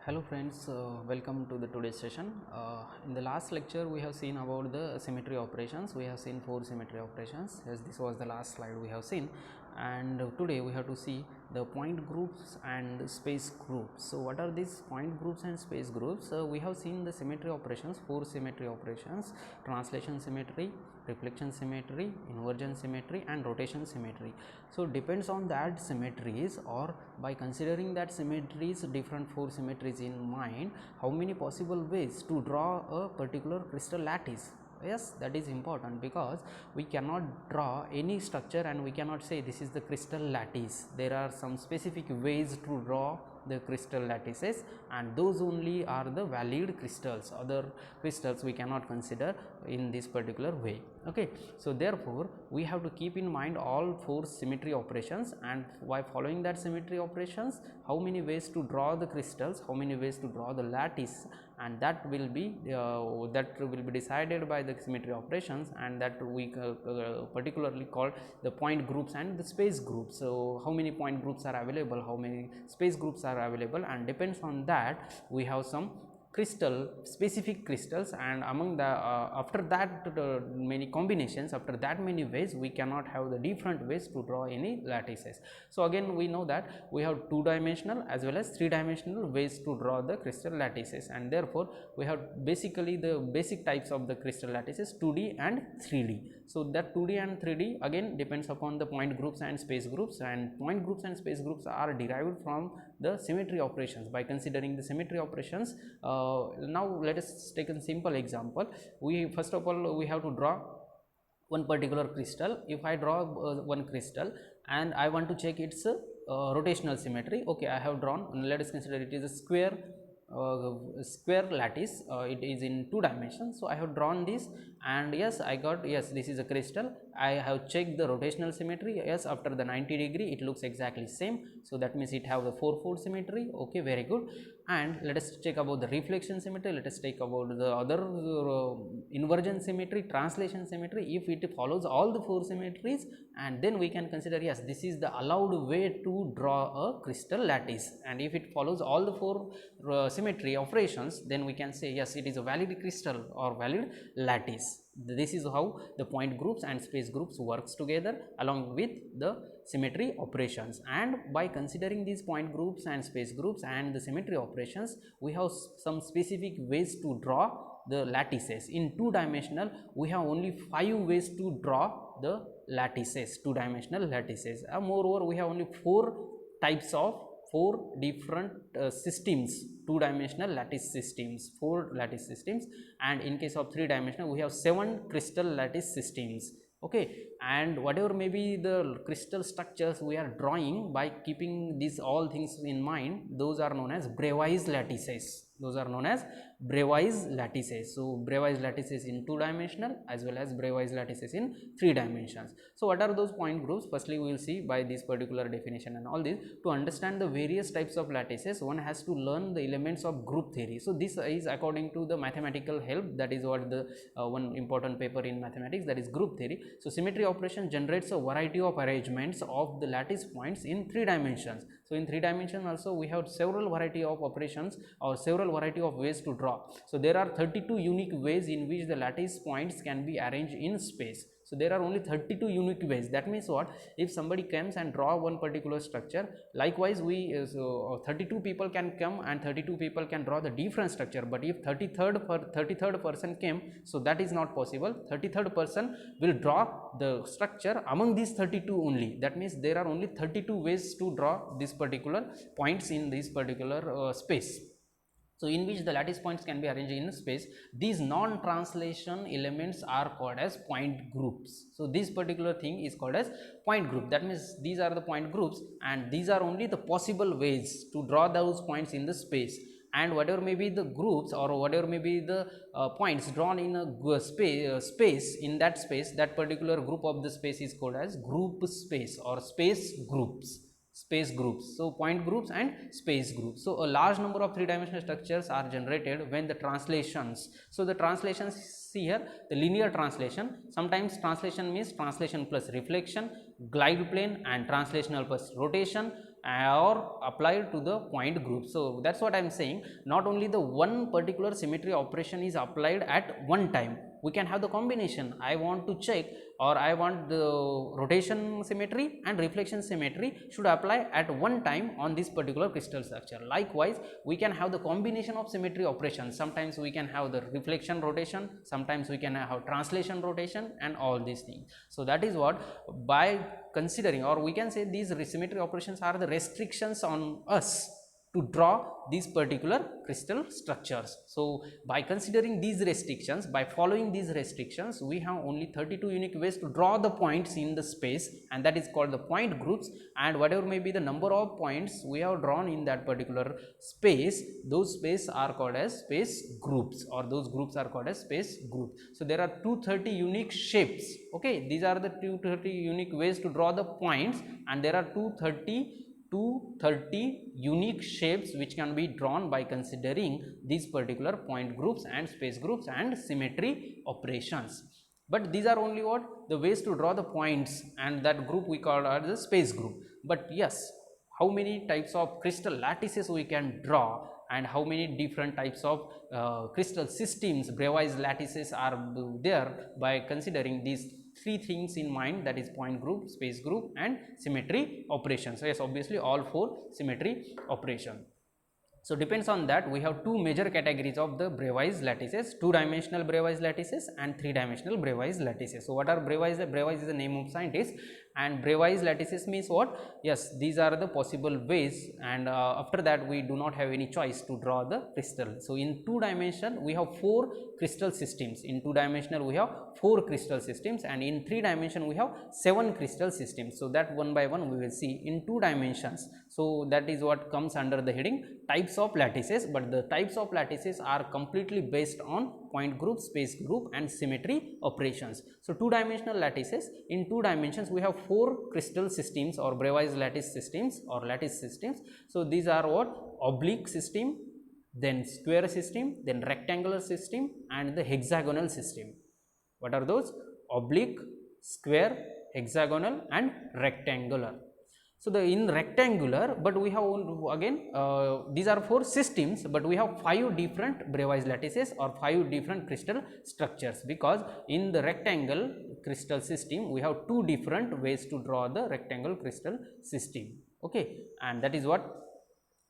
Hello friends, welcome to the today's session. In the last lecture we have seen about the symmetry operations. We have seen 4 symmetry operations. Yes, this was the last slide we have seen, and today we have to see the point groups and space groups. So what are these point groups and space groups? We have seen the symmetry operations, 4 symmetry operations: translation symmetry, reflection symmetry, inversion symmetry and rotation symmetry. So depends on that symmetries, or by considering that symmetries, different 4 symmetries in mind, how many possible ways to draw a particular crystal lattice. Yes, that is important, because we cannot draw any structure and we cannot say this is the crystal lattice. There are some specific ways to draw the crystal lattices, and those only are the valid crystals. Other crystals we cannot consider in this particular way. Okay, so therefore we have to keep in mind all 4 symmetry operations, and by following that symmetry operations, how many ways to draw the crystals, how many ways to draw the lattice, and that will be decided by the symmetry operations, and that we particularly call the point groups and the space groups. So how many point groups are available, how many space groups are available, and depends on that we have some specific crystals, and among the after that many combinations, after that many ways, we cannot have the different ways to draw any lattices. So again we know that we have 2-dimensional as well as 3-dimensional ways to draw the crystal lattices, and therefore we have basically the basic types of the crystal lattices, 2D and 3D. So that 2D and 3D again depends upon the point groups and space groups, and point groups and space groups are derived from the symmetry operations. By considering the symmetry operations, now let us take a simple example. We first of all we have to draw one particular crystal. If I draw one crystal and I want to check its rotational symmetry, okay, I have drawn, let us consider it is a square lattice. It is in 2 dimensions. So I have drawn this, and yes, I got, yes, this is a crystal. I have checked the rotational symmetry. Yes, after the 90 degree it looks exactly same, so that means it have the 4-fold symmetry. Okay, very good. And let us check about the reflection symmetry. Let us take about the other inversion symmetry, translation symmetry. If it follows all the 4 symmetries, and then we can consider, yes, this is the allowed way to draw a crystal lattice. And if it follows all the 4 symmetry operations, then we can say yes, it is a valid crystal or valid lattice. This is how the point groups and space groups works together along with the symmetry operations. And by considering these point groups and space groups and the symmetry operations, we have some specific ways to draw the lattices. In 2-dimensional we have only 5 ways to draw the lattices, 2-dimensional lattices. Moreover, we have only 4 types of 4 different systems, 2-dimensional lattice systems, 4 lattice systems, and in case of 3-dimensional we have 7 crystal lattice systems. Okay, and whatever may be the crystal structures we are drawing, by keeping these all things in mind, those are known as Bravais lattices. Those are known as Bravais lattices. So Bravais lattices in 2-dimensional as well as Bravais lattices in 3 dimensions. So what are those point groups? Firstly we will see by this particular definition and all this. To understand the various types of lattices, one has to learn the elements of group theory. So this is according to the mathematical help. That is what the one important paper in mathematics, that is group theory. So symmetry operation generates a variety of arrangements of the lattice points in 3 dimensions. So in 3 dimensions also we have several variety of operations or several variety of ways to draw. So there are 32 unique ways in which the lattice points can be arranged in space. So there are only 32 unique ways. That means what? If somebody comes and draw one particular structure, likewise we 32 people can come and 32 people can draw the different structure. But if 33rd person came, so that is not possible. 33rd person will draw the structure among these 32 only. That means there are only 32 ways to draw this particular points in this particular space. So in which the lattice points can be arranged in space. These non-translation elements are called as point groups. So this particular thing is called as point group. That means these are the point groups, and these are only the possible ways to draw those points in the space. And whatever may be the groups or whatever may be the points drawn in a space, in that space, that particular group of the space is called as group space or space groups. Space groups. So point groups and space groups. So a large number of 3-dimensional structures are generated when the translations. So the translations, see here, the linear translation. Sometimes translation means translation plus reflection, glide plane and translational plus rotation, or applied to the point group. So that's what I'm saying, not only the one particular symmetry operation is applied at one time, we can have the combination. I want to check, or I want the rotation symmetry and reflection symmetry should apply at one time on this particular crystal structure. Likewise, we can have the combination of symmetry operations. Sometimes we can have the reflection rotation, sometimes we can have translation rotation, and all these things. So that is what, by considering, or we can say these symmetry operations are the restrictions on us to draw these particular crystal structures. So by considering these restrictions, by following these restrictions, we have only 32 unique ways to draw the points in the space, and that is called the point groups. And whatever may be the number of points we have drawn in that particular space, those space are called as space groups, or those groups are called as space group. So there are 230 unique shapes. Okay, these are the 230 unique ways to draw the points, and there are 230 unique shapes which can be drawn by considering these particular point groups and space groups and symmetry operations. But these are only what the ways to draw the points, and that group we call as the space group. But yes, how many types of crystal lattices we can draw, and how many different types of crystal systems, Bravais lattices are there, by considering these three things in mind, that is point group, space group, and symmetry operations. So yes, obviously all four symmetry operation. So depends on that, we have two major categories of the Bravais lattices: two-dimensional Bravais lattices and three-dimensional Bravais lattices. So what are Bravais? Bravais is the name of scientist, and Bravais lattices means what? Yes, these are the possible ways, and after that we do not have any choice to draw the crystal. So in two dimension we have four crystal systems. In two dimensional we have four crystal systems, and in three dimension we have seven crystal systems. So that one by one we will see in two dimensions. So that is what comes under the heading types of lattices, but the types of lattices are completely based on point group, space group, and symmetry operations. So two-dimensional lattices, in two dimensions we have four crystal systems, or Bravais lattice systems, or lattice systems. So these are what? Oblique system, then square system, then rectangular system, and the hexagonal system. What are those? Oblique, square, hexagonal, and rectangular. So the in rectangular, but we have again these are four systems, but we have five different Bravais lattices, or five different crystal structures, because in the rectangle crystal system we have two different ways to draw the rectangle crystal system. Okay, and that is what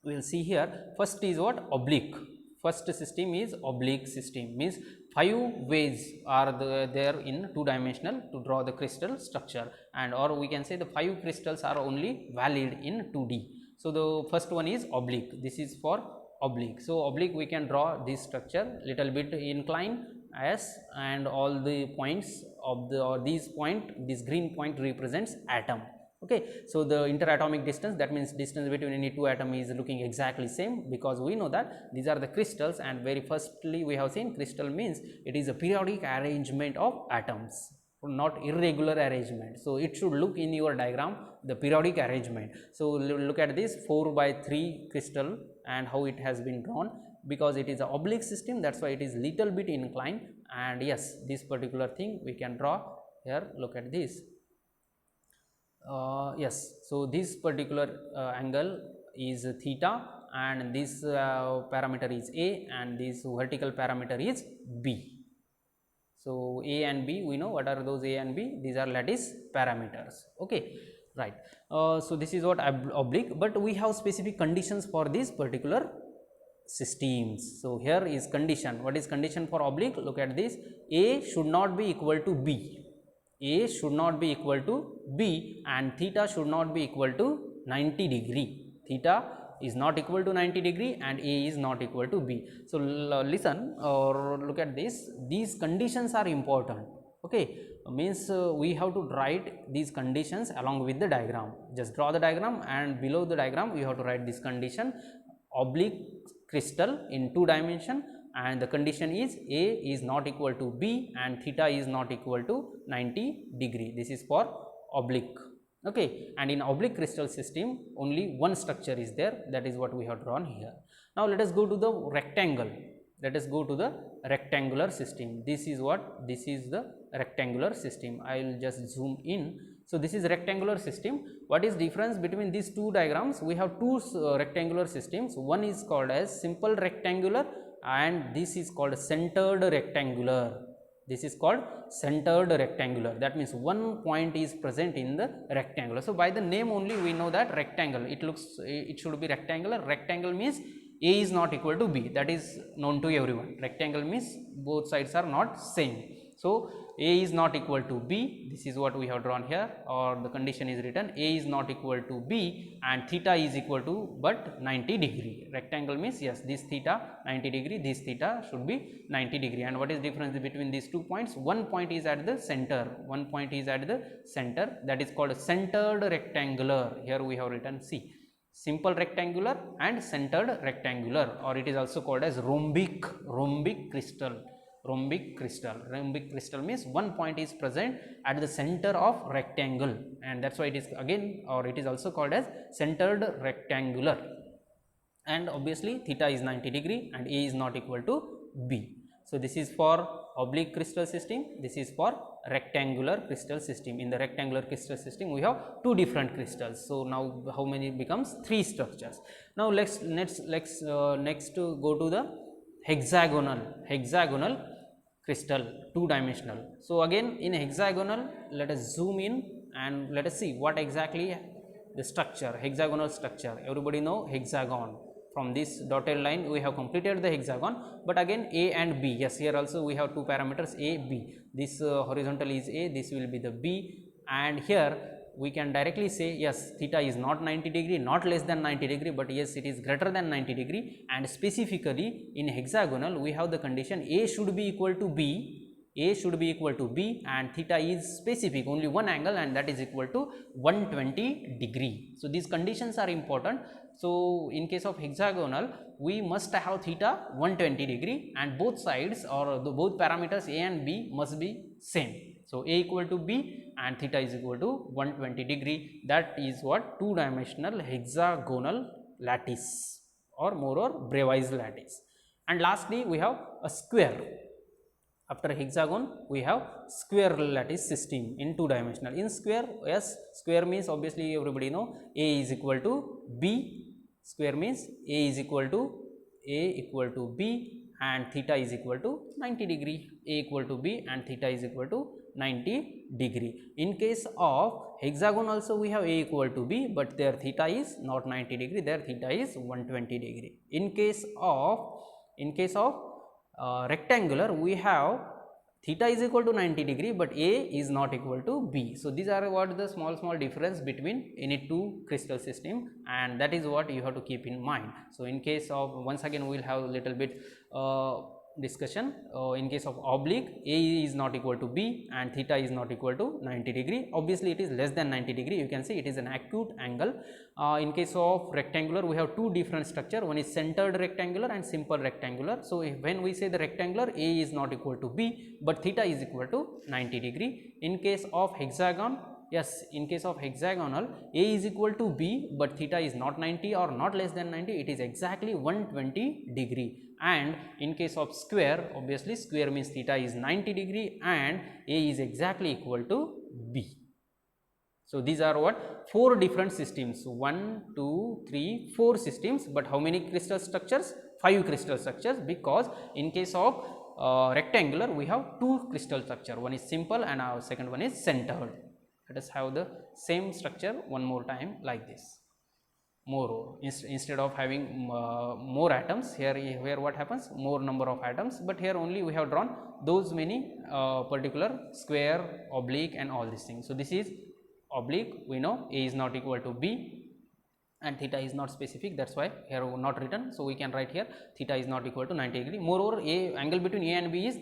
we will see here. First is what? Oblique. First system is oblique system, means five ways are there in two dimensional to draw the crystal structure, and or we can say the five crystals are only valid in 2D. So the first one is oblique. This is for oblique. So oblique we can draw this structure little bit inclined as, and all the points of the, or these point, this green point represents atom. Okay, so the interatomic distance, that means distance between any two atoms is looking exactly same, because we know that these are the crystals, and very firstly we have seen crystal means it is a periodic arrangement of atoms, not irregular arrangement. So it should look in your diagram the periodic arrangement. So look at this 4 by 3 crystal and how it has been drawn, because it is an oblique system, that's why it is little bit inclined. And yes, this particular thing we can draw here. Look at this. Yes, so this particular angle is theta, and this parameter is A, and this vertical parameter is B. So A and B, we know what are those A and B, these are lattice parameters. Okay, right. So this is what oblique, but we have specific conditions for these particular systems. So here is condition. What is condition for oblique? Look at this. A should not be equal to B. A should not be equal to B, and theta should not be equal to 90 degree. Theta is not equal to 90 degree and A is not equal to B. So listen or look at this. These conditions are important. Okay, means we have to write these conditions along with the diagram. Just draw the diagram, and below the diagram we have to write this condition: oblique crystal in 2 dimension, and the condition is A is not equal to B and theta is not equal to 90 degree. This is for oblique. Okay, and in oblique crystal system only one structure is there, that is what we have drawn here. Now let us go to the rectangle. Let us go to the rectangular system. This is what? This is the rectangular system. I will just zoom in So this is rectangular system. What is difference between these two diagrams? We have two rectangular systems. One is called as simple rectangular and this is called centered rectangular. This is called centered rectangular. That means one point is present in the rectangle. So by the name only we know that rectangle. It should be rectangular. Rectangle means A is not equal to B. That is known to everyone. Rectangle means both sides are not same. So A is not equal to B, this is what we have drawn here, or the condition is written A is not equal to B and theta is equal to but 90 degree. Rectangle means yes, this theta 90 degree, this theta should be 90 degree. And what is difference between these 2 points? One point is at the center, one point is at the center, that is called centered rectangular. Here we have written C. Simple rectangular and centered rectangular, or it is also called as rhombic crystal. Rhombic crystal means one point is present at the center of rectangle, and that's why it is again, or it is also called as centered rectangular. And obviously theta is 90 degree and A is not equal to B. So this is for oblique crystal system, this is for rectangular crystal system. In the rectangular crystal system we have two different crystals. So now how many becomes? Three structures. Now let's next go to the hexagonal crystal, two dimensional. So again in hexagonal, let us zoom in and let us see what exactly the structure, hexagonal structure. Everybody know hexagon. From this dotted line we have completed the hexagon, but again A and B, yes, here also we have two parameters A, B. This horizontal is A, this will be the B, and here we can directly say yes, theta is not 90 degree, not less than 90 degree, but yes, it is greater than 90 degree. And specifically in hexagonal we have the condition A should be equal to B, A should be equal to B, and theta is specific, only one angle, and that is equal to 120 degree. So these conditions are important. So in case of hexagonal we must have theta 120 degree and both sides or both parameters A and B must be same. So A equal to B and theta is equal to 120 degree. That is what two dimensional hexagonal lattice or more or Bravais lattice. And lastly we have a square. After hexagon we have square lattice system in two dimensional. In square, yes, square means obviously everybody know A is equal to B. Square means A is equal to B and theta is equal to 90 degree. A equal to B and theta is equal to 90 degree. In case of hexagon also we have A equal to B, but their theta is not 90 degree, their theta is 120 degree. In case of rectangular we have theta is equal to 90 degree, but A is not equal to B. So these are what the small difference between any two crystal system, and that is what you have to keep in mind. So in case of, once again we will have a little bit discussion. In case of oblique, A is not equal to B and theta is not equal to 90 degree. Obviously it is less than 90 degree, you can see it is an acute angle. In case of rectangular we have two different structure, one is centered rectangular and simple rectangular. So when we say the rectangular, A is not equal to B but theta is equal to 90 degree. In case of hexagon, yes, in case of hexagonal, A is equal to B but theta is not 90 or not less than 90, it is exactly 120 degree. And in case of square, obviously square means theta is 90 degree and A is exactly equal to B. So these are what? Four different systems, 1, 2, 3, 4 systems, but how many crystal structures? 5 crystal structures, because in case of rectangular we have two crystal structure, one is simple and our second one is centered. Let us have the same structure one more time like this. More, instead of having more atoms, here what happens, more number of atoms, but here only we have drawn those many particular square, oblique and all these things. So this is oblique, we know A is not equal to B and theta is not specific, that's why here not written. So we can write here theta is not equal to 90 degree. Moreover, angle between A and B is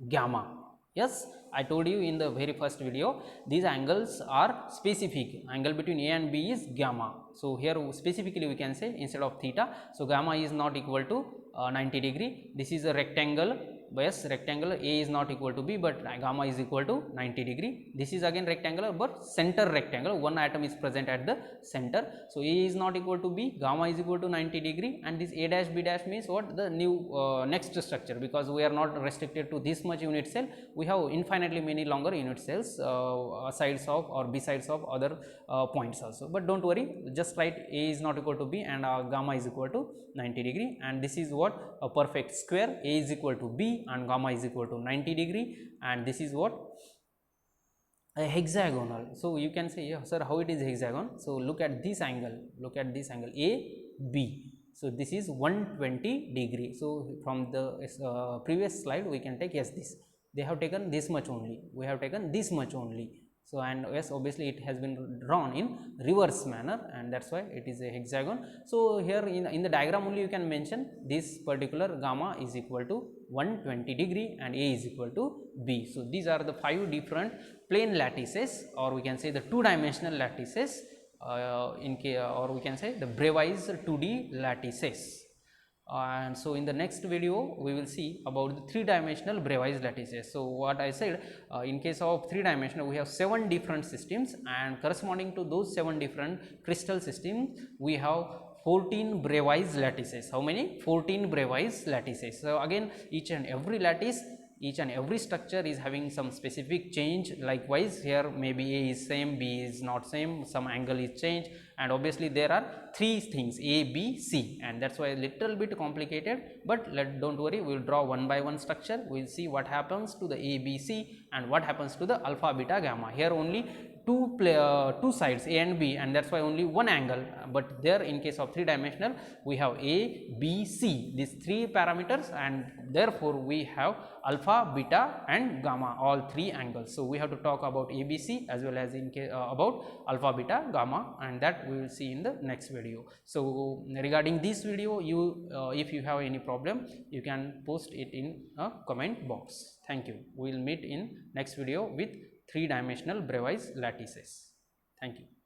gamma. Yes, I told you in the very first video, these angles are specific. Angle between A and B is gamma. So here specifically we can say instead of theta, so gamma is not equal to 90 degree. This is a rectangle. yes, rectangular, A is not equal to B, but gamma is equal to 90 degree. This is again rectangular, but center rectangle, one atom is present at the center. So A is not equal to B, gamma is equal to 90 degree, and this A dash B dash means what? The new next structure, because we are not restricted to this much unit cell, we have infinitely many longer unit cells sides of or besides of other points also. But don't worry, just write A is not equal to B and gamma is equal to 90 degree, and this is what? A perfect square. A is equal to B and gamma is equal to 90 degree, and this is what? A hexagonal. So you can say, yeah, sir, how it is hexagon? So look at this angle, A B. So this is 120 degree. So from the previous slide we can take, yes, this, they have taken this much only, we have taken this much only. So and yes, obviously it has been drawn in reverse manner, and that's why it is a hexagon. So here in the diagram only you can mention this particular gamma is equal to 120 degree and A is equal to B. So these are the 5 different plane lattices, or we can say the 2-dimensional lattices, or we can say the Bravais 2D lattices. And so in the next video we will see about the 3-dimensional Bravais lattices. So what I said, in case of 3-dimensional we have 7 different systems, and corresponding to those 7 different crystal systems we have 14 Bravais lattices. How many? 14 Bravais lattices. So again, each and every lattice, each and every structure is having some specific change. Likewise here maybe A is same, B is not same, some angle is changed, and obviously there are 3 things A, B, C, and that's why a little bit complicated, but don't worry, we will draw one by one structure. We will see what happens to the A, B, C and what happens to the alpha, beta, gamma. Here only two sides A and B, and that's why only one angle, but there in case of 3-dimensional we have A, B, C, these 3 parameters, and therefore we have alpha, beta and gamma, all 3 angles. So we have to talk about ABC as well as in case about alpha, beta, gamma, and that we will see in the next video. So regarding this video, you if you have any problem you can post it in a comment box. Thank you. We will meet in next video with 3-dimensional Bravais lattices. Thank you.